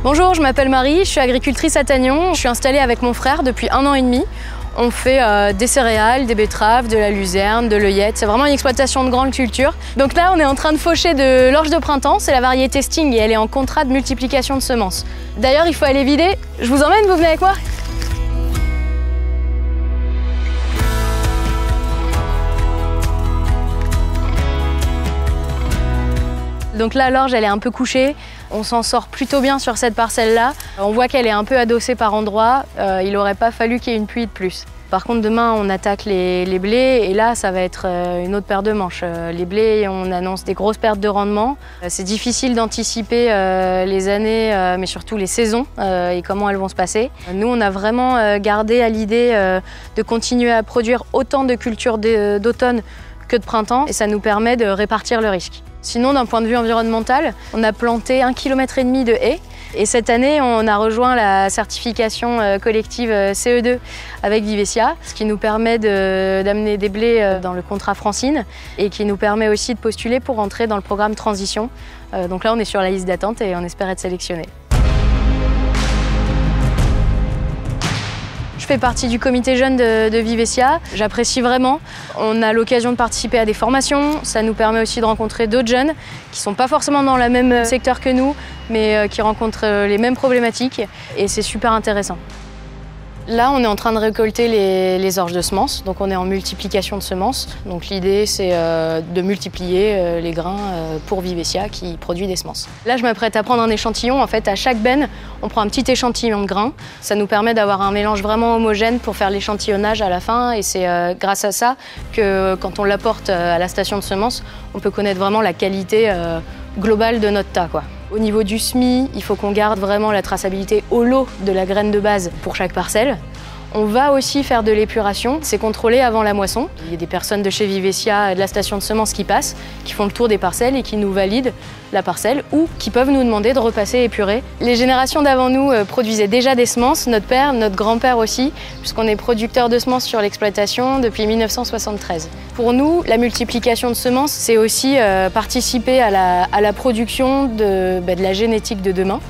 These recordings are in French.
Bonjour, je m'appelle Marie, je suis agricultrice à Tagnon. Je suis installée avec mon frère depuis 1 an et demi. On fait des céréales, des betteraves, de la luzerne, de l'œillette. C'est vraiment une exploitation de grande culture. Donc là, on est en train de faucher de l'orge de printemps. C'est la variété Sting et elle est en contrat de multiplication de semences. D'ailleurs, il faut aller vider. Je vous emmène, vous venez avec moi? Donc là, l'orge, elle est un peu couchée. On s'en sort plutôt bien sur cette parcelle-là. On voit qu'elle est un peu adossée par endroits. Il n'aurait pas fallu qu'il y ait une pluie de plus. Par contre, demain, on attaque les blés et là, ça va être une autre paire de manches. Les blés, on annonce des grosses pertes de rendement. C'est difficile d'anticiper les années, mais surtout les saisons et comment elles vont se passer. Nous, on a vraiment gardé à l'idée de continuer à produire autant de cultures d'automne que de printemps et ça nous permet de répartir le risque. Sinon, d'un point de vue environnemental, on a planté 1,5 km de haies et cette année, on a rejoint la certification collective CE2 avec Vivessia, ce qui nous permet d'amener des blés dans le contrat Francine et qui nous permet aussi de postuler pour entrer dans le programme Transition. Donc là, on est sur la liste d'attente et on espère être sélectionné. Je fais partie du comité jeune de Vivessia. J'apprécie vraiment. On a l'occasion de participer à des formations. Ça nous permet aussi de rencontrer d'autres jeunes qui ne sont pas forcément dans le même secteur que nous, mais qui rencontrent les mêmes problématiques. Et c'est super intéressant. Là, on est en train de récolter les orges de semences, donc on est en multiplication de semences. Donc l'idée, c'est de multiplier les grains pour Vivessia qui produit des semences. Là, je m'apprête à prendre un échantillon. En fait, à chaque benne, on prend un petit échantillon de grains. Ça nous permet d'avoir un mélange vraiment homogène pour faire l'échantillonnage à la fin. Et c'est grâce à ça que quand on l'apporte à la station de semences, on peut connaître vraiment la qualité globale de notre tas, quoi. Au niveau du semis, il faut qu'on garde vraiment la traçabilité au lot de la graine de base pour chaque parcelle. On va aussi faire de l'épuration, c'est contrôlé avant la moisson. Il y a des personnes de chez Vivessia, de la station de semences qui passent, qui font le tour des parcelles et qui nous valident la parcelle ou qui peuvent nous demander de repasser épurer. Les générations d'avant nous produisaient déjà des semences, notre père, notre grand-père aussi, puisqu'on est producteur de semences sur l'exploitation depuis 1973. Pour nous, la multiplication de semences, c'est aussi participer à la production de la génétique de demain,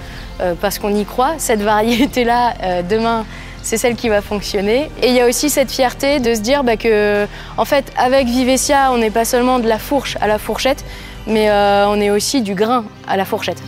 parce qu'on y croit, cette variété-là, demain, c'est celle qui va fonctionner. Et il y a aussi cette fierté de se dire que, en fait, avec Vivessia, on n'est pas seulement de la fourche à la fourchette, mais on est aussi du grain à la fourchette.